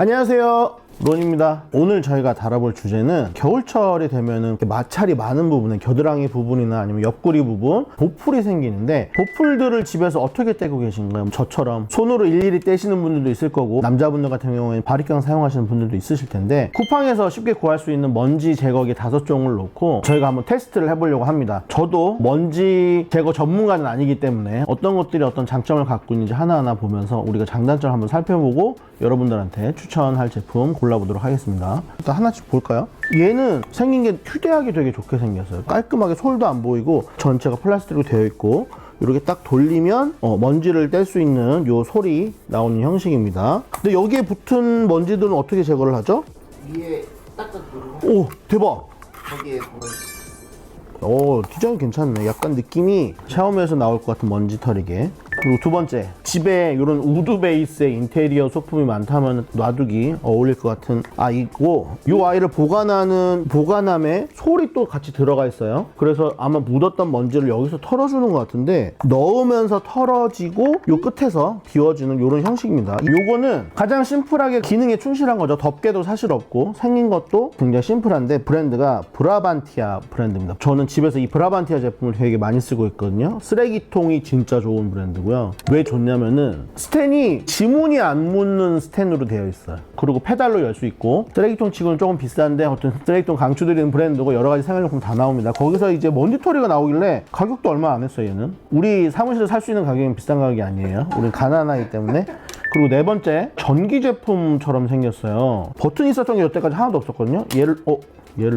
안녕하세요, 론입니다. 오늘 저희가 다뤄볼 주제는 겨울철이 되면은 마찰이 많은 부분에 겨드랑이 부분이나 아니면 옆구리 부분 보풀이 생기는데, 보풀들을 집에서 어떻게 떼고 계신가요? 저처럼 손으로 일일이 떼시는 분들도 있을 거고, 남자분들 같은 경우에는 바리깡 사용하시는 분들도 있으실 텐데, 쿠팡에서 쉽게 구할 수 있는 먼지 제거기 5종을 놓고 저희가 한번 테스트를 해보려고 합니다. 저도 먼지 제거 전문가는 아니기 때문에 어떤 것들이 어떤 장점을 갖고 있는지 하나하나 보면서 우리가 장단점을 한번 살펴보고 여러분들한테 추천할 제품 골라보도록 하겠습니다. 일단 하나씩 볼까요? 얘는 생긴 게 휴대하기 되게 좋게 생겼어요. 깔끔하게 솔도 안 보이고 전체가 플라스틱으로 되어 있고, 이렇게 딱 돌리면 먼지를 뗄 수 있는 요 솔이 나오는 형식입니다. 근데 여기에 붙은 먼지들은 어떻게 제거를 하죠? 위에 딱딱 누르고 오, 대박! 거기에 보면 오, 디자인 괜찮네. 약간 느낌이 샤워미에서 나올 것 같은 먼지 털이게. 그리고 두 번째, 집에 이런 우드 베이스의 인테리어 소품이 많다면 놔두기 어울릴 것 같은 아이고, 이 아이를 보관하는 보관함에 솔이 또 같이 들어가 있어요. 그래서 아마 묻었던 먼지를 여기서 털어주는 것 같은데, 넣으면서 털어지고 요 끝에서 비워주는 이런 형식입니다. 요거는 가장 심플하게 기능에 충실한 거죠. 덮개도 사실 없고 생긴 것도 굉장히 심플한데, 브랜드가 브라반티아 브랜드입니다. 저는 집에서 이 브라반티아 제품을 되게 많이 쓰고 있거든요. 쓰레기통이 진짜 좋은 브랜드고요. 왜 좋냐면은 스텐이 지문이 안 묻는 스텐으로 되어 있어요. 그리고 페달로 열 수 있고, 쓰레기통 치고는 조금 비싼데 어떤 쓰레기통 강추드리는 브랜드고 여러 가지 생활용품 다 나옵니다. 거기서 이제 먼지털이가 나오길래 가격도 얼마 안 했어요. 얘는 우리 사무실에서 살 수 있는 가격은 비싼 가격이 아니에요. 우린 가난하기 때문에. 그리고 네 번째, 전기 제품처럼 생겼어요. 버튼이 있었던 게 여태까지 하나도 없었거든요. 얘를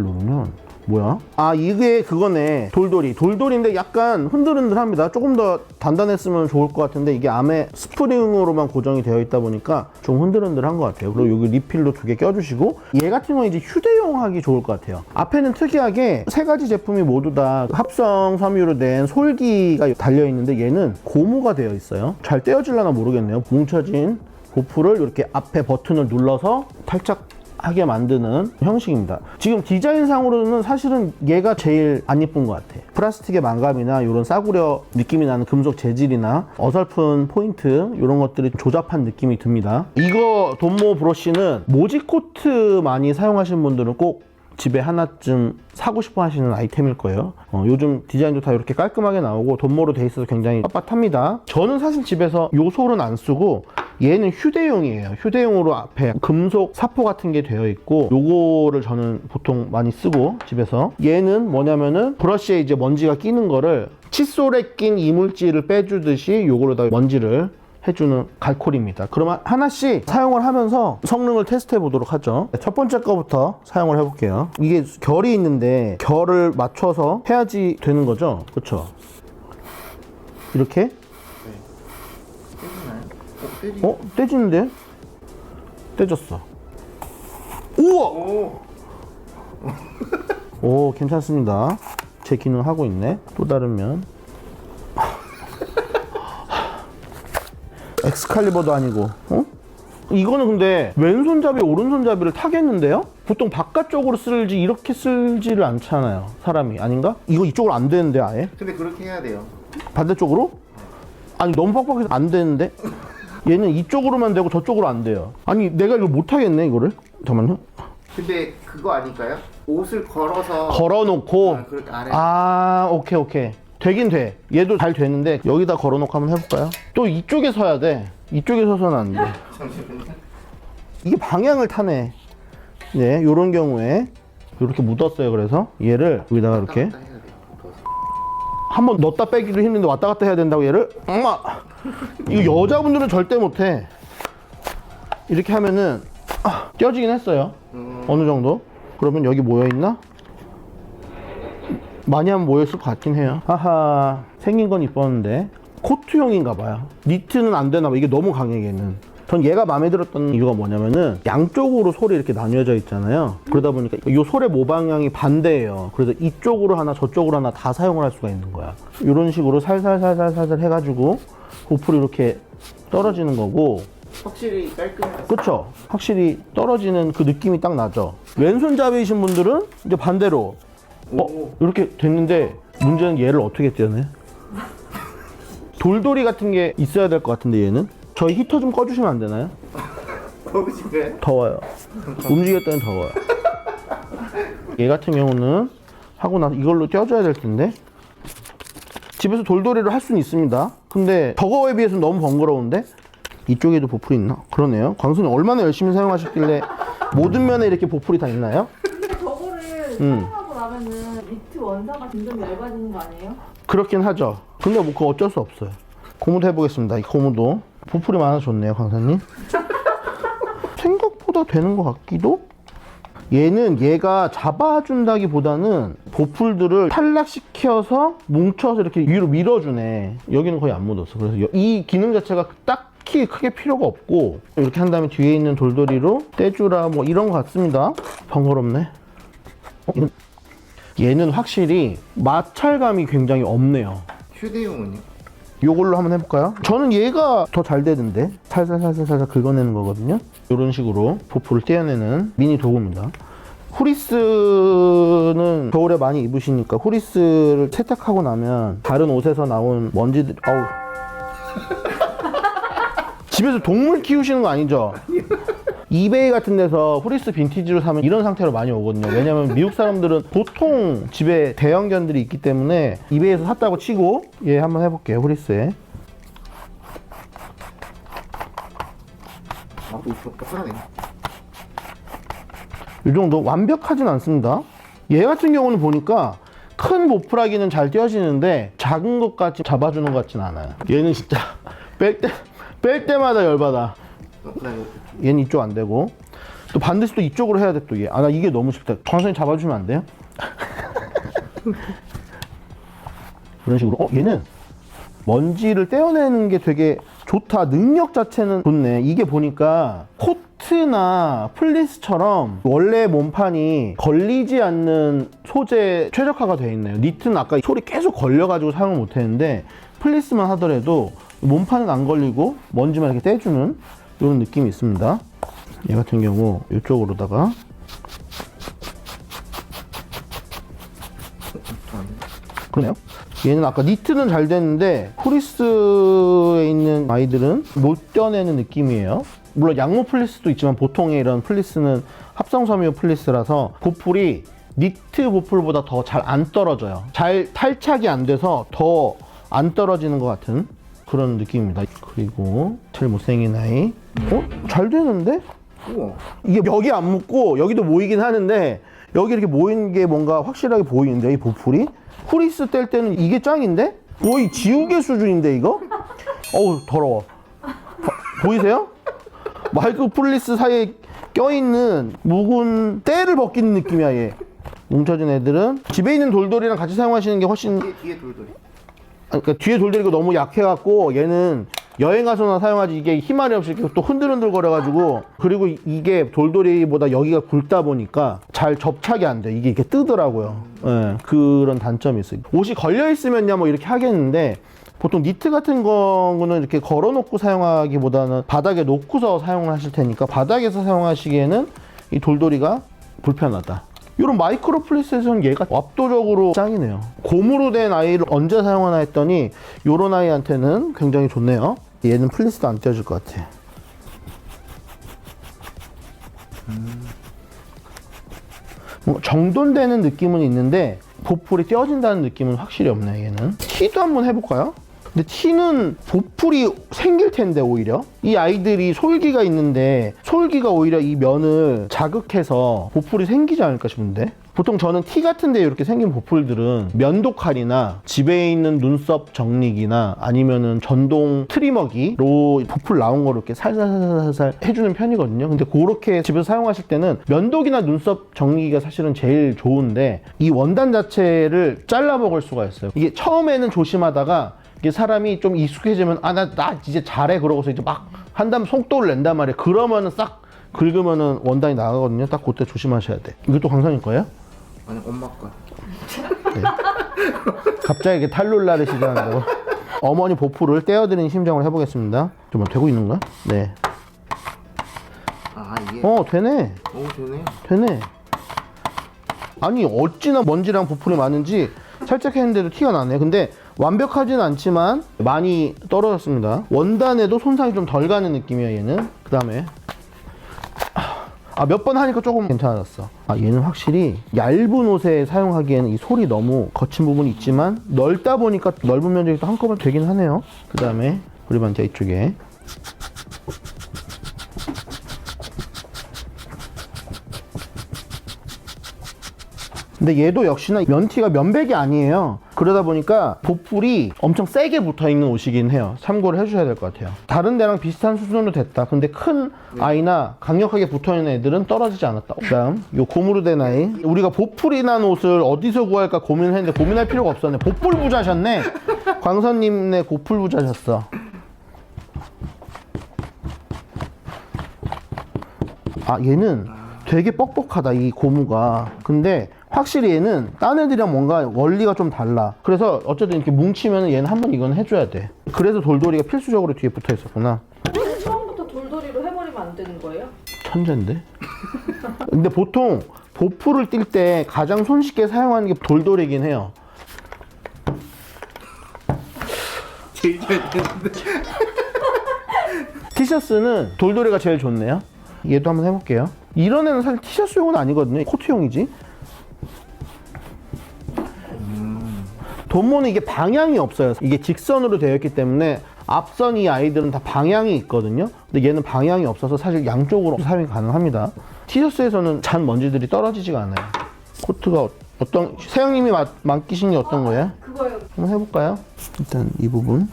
누르면 뭐야? 아, 이게 그거네. 돌돌인데 약간 흔들흔들합니다. 조금 더 단단했으면 좋을 것 같은데, 이게 암에 스프링으로만 고정이 되어 있다 보니까 좀 흔들흔들한 것 같아요. 그리고 여기 리필로 2개 껴주시고, 얘 같은 건 이제 휴대용 하기 좋을 것 같아요. 앞에는 특이하게 세 가지 제품이 모두 다 합성 섬유로 된 솔기가 달려있는데, 얘는 고무가 되어 있어요. 잘 떼어질려나 모르겠네요. 뭉쳐진 보풀을 이렇게 앞에 버튼을 눌러서 탈착 하게 만드는 형식입니다. 지금 디자인상으로는 사실은 얘가 제일 안 예쁜 것 같아. 플라스틱의 망감이나 이런 싸구려 느낌이 나는 금속 재질이나 어설픈 포인트, 이런 것들이 조잡한 느낌이 듭니다. 이거 돈모 브러쉬는 모지코트 많이 사용하시는 분들은 꼭 집에 하나쯤 사고 싶어 하시는 아이템일 거예요. 요즘 디자인도 다 이렇게 깔끔하게 나오고 돈모로 돼 있어서 굉장히 빳빳합니다. 저는 사실 집에서 요 솔은 안 쓰고, 얘는 휴대용이에요. 휴대용으로 앞에 금속 사포 같은 게 되어 있고, 요거를 저는 보통 많이 쓰고 집에서. 얘는 뭐냐면은 브러쉬에 이제 먼지가 끼는 거를 칫솔에 낀 이물질을 빼주듯이 요거로다 먼지를 해주는 갈콜입니다. 그러면 하나씩 사용을 하면서 성능을 테스트 해 보도록 하죠. 첫 번째 거부터 사용을 해 볼게요. 이게 결이 있는데 결을 맞춰서 해야지 되는 거죠, 그렇죠? 이렇게? 떼지나요? 떼지는데? 떼졌어. 우와! 오, 괜찮습니다. 제 기능 하고 있네. 또 다른 면. 엑스칼리버도 아니고, 이거는 근데 왼손잡이 오른손잡이를 타겠는데요? 보통 바깥쪽으로 쓸지 이렇게 쓸지를 않잖아요, 사람이. 아닌가? 이거 이쪽으로 안 되는데 아예? 근데 그렇게 해야 돼요. 반대쪽으로? 아니, 너무 빡빡해서 안 되는데? 얘는 이쪽으로만 되고 저쪽으로 안 돼요. 아니, 내가 이걸 못 하겠네, 이거를. 잠깐만요. 근데 그거 아닐까요? 옷을 걸어서 걸어놓고. 그렇게 아래. 오케이. 되긴 돼. 얘도 잘 되는데 여기다 걸어놓고 한번 해볼까요? 또 이쪽에 서야 돼. 이쪽에 서서는 안 돼. 이게 방향을 타네. 네, 요런 경우에 이렇게 묻었어요. 그래서 얘를 여기다가 이렇게 한번 넣었다 빼기도 힘든데 왔다 갔다 해야 된다고, 얘를. 엄마! 이거 여자분들은 절대 못해. 이렇게 하면은 껴지긴 했어요. 어느 정도. 그러면 여기 모여있나? 많이 하면 모였을 것 같긴 해요. 하하, 생긴 건 이뻤는데 코트용인가 봐요. 니트는 안 되나 봐. 이게 너무 강해, 얘는. 전 얘가 마음에 들었던 이유가 뭐냐면은 양쪽으로 솔이 이렇게 나뉘어져 있잖아요. 그러다 보니까 이 솔의 모방향이 반대예요. 그래서 이쪽으로 하나 저쪽으로 하나 다 사용을 할 수가 있는 거야. 이런 식으로 살살 해가지고 보풀이 이렇게 떨어지는 거고, 확실히 깔끔해요. 그쵸? 확실히 떨어지는 그 느낌이 딱 나죠. 왼손잡이신 분들은 이제 반대로 이렇게 됐는데, 문제는 얘를 어떻게 떼어내? 돌돌이 같은 게 있어야 될 것 같은데, 얘는? 저희 히터 좀 꺼주시면 안 되나요? 더우신가요? 더워요. 움직였더니 더워요. 얘 같은 경우는 하고 나서 이걸로 떼어줘야 될 텐데 집에서 돌돌이를 할 수는 있습니다. 근데 저거에 비해서는 너무 번거로운데 이쪽에도 보풀이 있나? 그러네요. 광수님 얼마나 열심히 사용하셨길래 모든 면에 이렇게 보풀이 다 있나요? 근데 저거를 사용하고 나면은 니트 원사가 점점 얇아지는 거 아니에요? 그렇긴 하죠. 근데 뭐 그거 어쩔 수 없어요. 고무도 해보겠습니다. 이 고무도 보풀이 많아 좋네요, 광사님. 생각보다 되는 것 같기도? 얘는 얘가 잡아준다기보다는 보풀들을 탈락시켜서 뭉쳐서 이렇게 위로 밀어주네. 여기는 거의 안 묻었어. 그래서 이 기능 자체가 딱히 크게 필요가 없고 이렇게 한 다음에 뒤에 있는 돌돌이로 떼주라 뭐 이런 것 같습니다. 번거롭네. 얘는 확실히 마찰감이 굉장히 없네요. 휴대용은요? 요걸로 한번 해볼까요? 저는 얘가 더 잘 되던데 살살 긁어내는 거거든요. 이런 식으로 보풀을 떼어내는 미니 도구입니다. 후리스는 겨울에 많이 입으시니까 후리스를 세탁하고 나면 다른 옷에서 나온 먼지들 아우 집에서 동물 키우시는 거 아니죠? 이베이 같은 데서 후리스 빈티지로 사면 이런 상태로 많이 오거든요. 왜냐면 미국 사람들은 보통 집에 대형견들이 있기 때문에 이베이에서 샀다고 치고 얘 한번 해볼게요. 후리스에 편하네. 이 정도 완벽하진 않습니다. 얘 같은 경우는 보니까 큰 보풀하기는 잘 떼어지는데 작은 것까지 잡아주는 것 같진 않아요. 얘는 진짜 뺄 때마다 열받아. 얘는 이쪽 안 되고 또 반드시 또 이쪽으로 해야 돼 또 얘. 아 나 이게 너무 쉽다. 광선이 잡아주면 안 돼요? 이런 식으로. 얘는 먼지를 떼어내는 게 되게 좋다. 능력 자체는 좋네. 이게 보니까 코트나 플리스처럼 원래 몸판이 걸리지 않는 소재 최적화가 되어 있네요. 니트는 아까 소리 계속 걸려가지고 사용을 못 했는데 플리스만 하더라도 몸판은 안 걸리고 먼지만 이렇게 떼주는 이런 느낌이 있습니다. 얘 같은 경우 이쪽으로다가 그러네요. 얘는 아까 니트는 잘 됐는데 후리스에 있는 아이들은 못 떼어내는 느낌이에요. 물론 양모 플리스도 있지만 보통의 이런 플리스는 합성 섬유 플리스라서 보풀이 니트 보풀보다 더 잘 안 떨어져요. 잘 탈착이 안 돼서 더 안 떨어지는 것 같은 그런 느낌입니다. 그리고 제일 못생긴 아이. 잘 되는데? 우와. 이게 여기 안 묻고 여기도 모이긴 하는데 여기 이렇게 모이는 게 뭔가 확실하게 보이는데 이 보풀이? 후리스 뗄 때는 이게 짱인데? 거의 지우개 수준인데 이거? 어우 더러워. 보이세요? 마이크 플리스 사이에 껴있는 묵은 때를 벗기는 느낌이야 얘. 뭉쳐진 애들은 집에 있는 돌돌이랑 같이 사용하시는 게 훨씬 뒤에 돌돌이. 그러니까 뒤에 돌돌이가 너무 약해갖고 얘는 여행 가서나 사용하지 이게 힘알이 없이 또 흔들흔들 거려가지고 그리고 이게 돌돌이보다 여기가 굵다 보니까 잘 접착이 안 돼. 이게 이렇게 뜨더라고요. 예, 그런 단점이 있어요. 옷이 걸려있으면야 뭐 이렇게 하겠는데 보통 니트 같은 거는 이렇게 걸어놓고 사용하기보다는 바닥에 놓고서 사용을 하실 테니까 바닥에서 사용하시기에는 이 돌돌이가 불편하다. 이런 마이크로 플리스에서는 얘가 압도적으로 짱이네요. 고무로 된 아이를 언제 사용하나 했더니 이런 아이한테는 굉장히 좋네요. 얘는 플리스도 안 떼어질 것 같아. 뭔가 정돈되는 느낌은 있는데 보풀이 떼어진다는 느낌은 확실히 없네요. 얘는 티도 한번 해볼까요? 근데 티는 보풀이 생길 텐데 오히려 이 아이들이 솔기가 있는데 솔기가 오히려 이 면을 자극해서 보풀이 생기지 않을까 싶은데 보통 저는 티 같은데 이렇게 생긴 보풀들은 면도칼이나 집에 있는 눈썹 정리기나 아니면은 전동 트리머기로 보풀 나온 거를 이렇게 살살살살 해주는 편이거든요. 근데 그렇게 집에서 사용하실 때는 면도기나 눈썹 정리기가 사실은 제일 좋은데 이 원단 자체를 잘라 먹을 수가 있어요. 이게 처음에는 조심하다가 이게 사람이 좀 익숙해지면 나 이제 잘해 그러고서 이제 막 한 다음 속도를 낸단 말이에요. 그러면은 싹 긁으면은 원단이 나가거든요. 딱 그때 조심하셔야 돼. 이것도 광선일 거예요? 아니 엄마 거. 네. 갑자기 이렇게 탈룰라를 시전한다고. 어머니 보풀을 떼어드리는 심정을 해보겠습니다. 좀 되고 있는가? 네. 아 이게. 되네. 오 되네. 되네. 아니 어찌나 먼지랑 보풀이 많은지 살짝 했는데도 티가 나네. 근데 완벽하진 않지만 많이 떨어졌습니다. 원단에도 손상이 좀 덜 가는 느낌이야 얘는. 그 다음에 몇 번 하니까 조금 괜찮아졌어. 얘는 확실히 얇은 옷에 사용하기에는 이 솔이 너무 거친 부분이 있지만 넓다 보니까 넓은 면적이 또 한꺼번에 되긴 하네요. 그 다음에 브라반티아 이쪽에 근데 얘도 역시나 면티가 면백이 아니에요. 그러다 보니까 보풀이 엄청 세게 붙어있는 옷이긴 해요. 참고를 해주셔야 될 것 같아요. 다른 데랑 비슷한 수준으로 됐다. 근데 큰 아이나 강력하게 붙어있는 애들은 떨어지지 않았다. 그 다음 요 고무로 된 아이. 우리가 보풀이 난 옷을 어디서 구할까 고민을 했는데 고민할 필요가 없었네. 보풀 부자셨네. 광선님네 보풀 부자셨어. 얘는 되게 뻑뻑하다, 이 고무가. 근데 확실히 얘는 딴 애들이랑 뭔가 원리가 좀 달라. 그래서 어쨌든 이렇게 뭉치면 얘는 한번 이건 해줘야 돼. 그래서 돌돌이가 필수적으로 뒤에 붙어 있었구나. 처음부터 돌돌이로 해버리면 안 되는 거예요? 천재인데? 근데 보통 보풀을 뛸 때 가장 손쉽게 사용하는 게 돌돌이긴 해요. 제일 잘 되는데. 티셔츠는 돌돌이가 제일 좋네요. 얘도 한번 해볼게요. 이런 애는 사실 티셔츠용은 아니거든요. 코트용이지. 돈모는 이게 방향이 없어요. 이게 직선으로 되어 있기 때문에 앞선 이 아이들은 다 방향이 있거든요. 근데 얘는 방향이 없어서 사실 양쪽으로 사용이 가능합니다. 티셔츠에서는 잔 먼지들이 떨어지지가 않아요. 코트가 어떤, 세영님이 맡기신 게 어떤 거예요? 그거요. 한번 해볼까요? 일단 이 부분.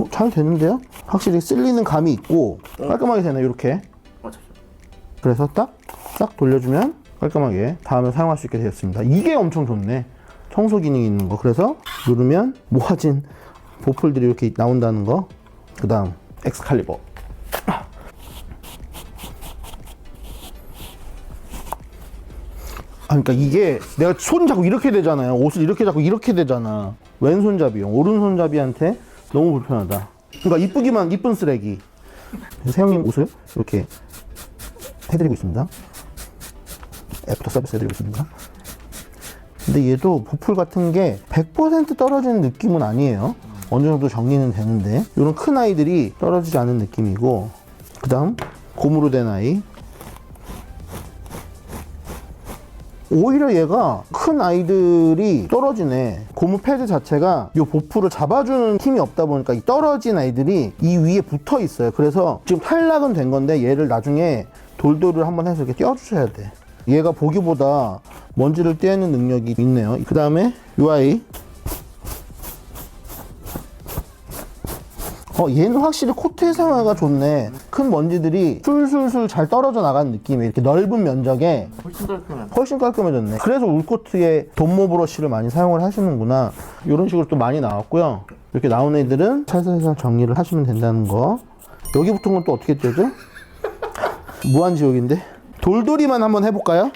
잘 되는데요? 확실히 쓸리는 감이 있고 깔끔하게 되네, 이렇게. 그래서 딱 돌려주면 깔끔하게 다음에 사용할 수 있게 되었습니다. 이게 엄청 좋네. 청소 기능이 있는 거. 그래서 누르면 모아진 보풀들이 이렇게 나온다는 거. 그 다음 엑스칼리버. 그러니까 이게 내가 손 잡고 이렇게 되잖아요. 옷을 이렇게 잡고 이렇게 되잖아. 왼손잡이용. 오른손잡이한테 너무 불편하다. 그러니까 이쁜 쓰레기. 세영님 옷을 이렇게 해드리고 있습니다. 애프터 서비스 해드리고 있습니다. 근데 얘도 보풀 같은 게 100% 떨어지는 느낌은 아니에요. 어느 정도 정리는 되는데 이런 큰 아이들이 떨어지지 않은 느낌이고, 그 다음 고무로 된 아이. 오히려 얘가 큰 아이들이 떨어지네. 고무 패드 자체가 이 보풀을 잡아주는 힘이 없다 보니까 이 떨어진 아이들이 이 위에 붙어 있어요. 그래서 지금 탈락은 된 건데 얘를 나중에 돌돌이를 한번 해서 이렇게 떼어주셔야 돼. 얘가 보기보다 먼지를 떼는 능력이 있네요. 그 다음에 이 아이. 얘는 확실히 코트의 상하가 좋네. 큰 먼지들이 술술술 잘 떨어져 나가는 느낌이에요. 이렇게 넓은 면적에 훨씬 깔끔해졌네. 그래서 울코트에 돈모 브러쉬를 많이 사용을 하시는구나. 이런 식으로 또 많이 나왔고요. 이렇게 나온 애들은 살살살 정리를 하시면 된다는 거. 여기 붙은 건 또 어떻게 떼죠? 무한지옥인데. 돌돌이만 한번 해볼까요?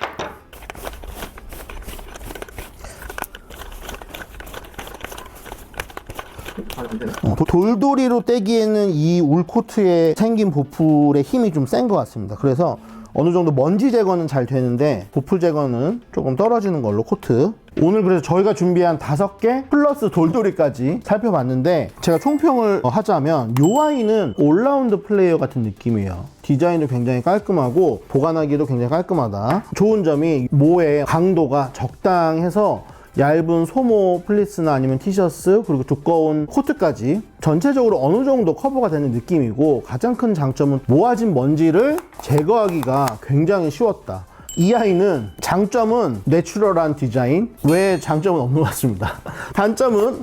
돌돌이로 떼기에는 이 울코트에 생긴 보풀의 힘이 좀 센 것 같습니다. 그래서 어느 정도 먼지 제거는 잘 되는데 보풀 제거는 조금 떨어지는 걸로 코트. 오늘 그래서 저희가 준비한 5개 플러스 돌돌이까지 살펴봤는데, 제가 총평을 하자면 이 아이는 올라운드 플레이어 같은 느낌이에요. 디자인도 굉장히 깔끔하고 보관하기도 굉장히 깔끔하다. 좋은 점이 모의 강도가 적당해서 얇은 소모 플리스나 아니면 티셔츠 그리고 두꺼운 코트까지 전체적으로 어느 정도 커버가 되는 느낌이고, 가장 큰 장점은 모아진 먼지를 제거하기가 굉장히 쉬웠다. 이 아이는 장점은 내추럴한 디자인 외에 장점은 없는 것 같습니다. 단점은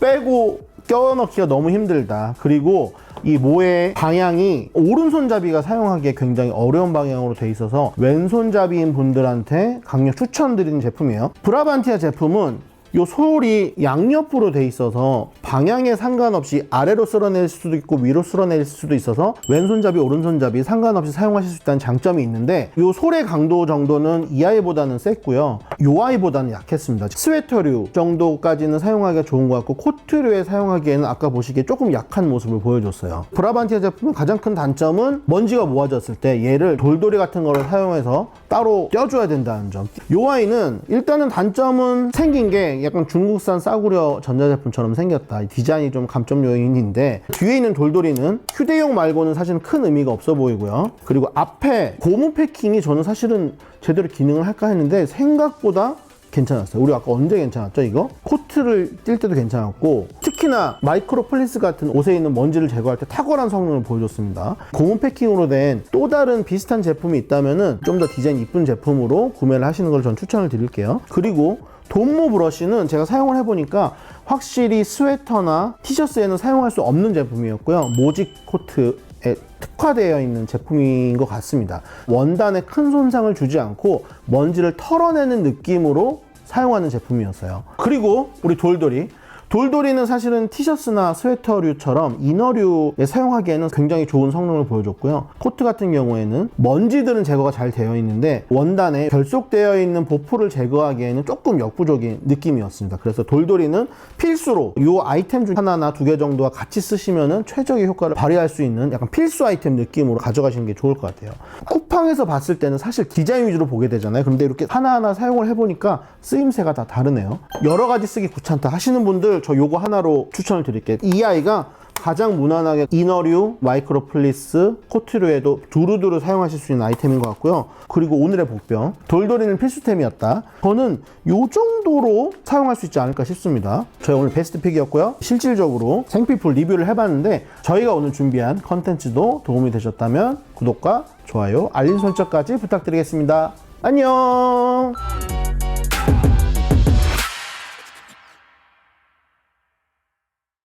빼고 껴넣기가 너무 힘들다. 그리고 이 모의 방향이 오른손잡이가 사용하기에 굉장히 어려운 방향으로 돼 있어서 왼손잡이인 분들한테 강력 추천드리는 제품이에요. 브라반티아 제품은 이 솔이 양옆으로 돼 있어서 방향에 상관없이 아래로 쓸어낼 수도 있고 위로 쓸어낼 수도 있어서 왼손잡이 오른손잡이 상관없이 사용하실 수 있다는 장점이 있는데, 이 솔의 강도 정도는 이 아이보다는 셌고요, 이 아이보다는 약했습니다. 스웨터류 정도까지는 사용하기가 좋은 것 같고, 코트류에 사용하기에는 아까 보시기에 조금 약한 모습을 보여줬어요. 브라반티아 제품의 가장 큰 단점은 먼지가 모아졌을 때 얘를 돌돌이 같은 거를 사용해서 따로 떼어줘야 된다는 점. 이 아이는 일단은 단점은 생긴 게 이게 약간 중국산 싸구려 전자제품처럼 생겼다. 이 디자인이 좀 감점 요인인데, 뒤에 있는 돌돌이는 휴대용 말고는 사실은 큰 의미가 없어 보이고요. 그리고 앞에 고무 패킹이 저는 사실은 제대로 기능을 할까 했는데 생각보다 괜찮았어요. 우리 아까 언제 괜찮았죠, 이거? 코트를 뛸 때도 괜찮았고, 특히나 마이크로 플리스 같은 옷에 있는 먼지를 제거할 때 탁월한 성능을 보여줬습니다. 고무 패킹으로 된 또 다른 비슷한 제품이 있다면은 좀 더 디자인 이쁜 제품으로 구매를 하시는 걸 전 추천을 드릴게요. 그리고 돈모 브러쉬는 제가 사용을 해보니까 확실히 스웨터나 티셔츠에는 사용할 수 없는 제품이었고요. 모직 코트에 특화되어 있는 제품인 것 같습니다. 원단에 큰 손상을 주지 않고 먼지를 털어내는 느낌으로 사용하는 제품이었어요. 그리고 우리 돌돌이는 사실은 티셔츠나 스웨터류처럼 이너류에 사용하기에는 굉장히 좋은 성능을 보여줬고요. 코트 같은 경우에는 먼지들은 제거가 잘 되어 있는데 원단에 결속되어 있는 보풀을 제거하기에는 조금 역부족인 느낌이었습니다. 그래서 돌돌이는 필수로 이 아이템 중 하나나 두 개 정도와 같이 쓰시면은 최적의 효과를 발휘할 수 있는 약간 필수 아이템 느낌으로 가져가시는 게 좋을 것 같아요. 쿠팡에서 봤을 때는 사실 디자인 위주로 보게 되잖아요. 그런데 이렇게 하나하나 사용을 해보니까 쓰임새가 다 다르네요. 여러 가지 쓰기 귀찮다 하시는 분들 저 요거 하나로 추천을 드릴게요. 이 아이가 가장 무난하게 이너류, 마이크로 플리스, 코트류에도 두루두루 사용하실 수 있는 아이템인 것 같고요. 그리고 오늘의 복병, 돌돌이는 필수템이었다. 저는 요 정도로 사용할 수 있지 않을까 싶습니다. 저희 오늘 베스트 픽이었고요. 실질적으로 생필품 리뷰를 해봤는데 저희가 오늘 준비한 컨텐츠도 도움이 되셨다면 구독과 좋아요, 알림 설정까지 부탁드리겠습니다. 안녕!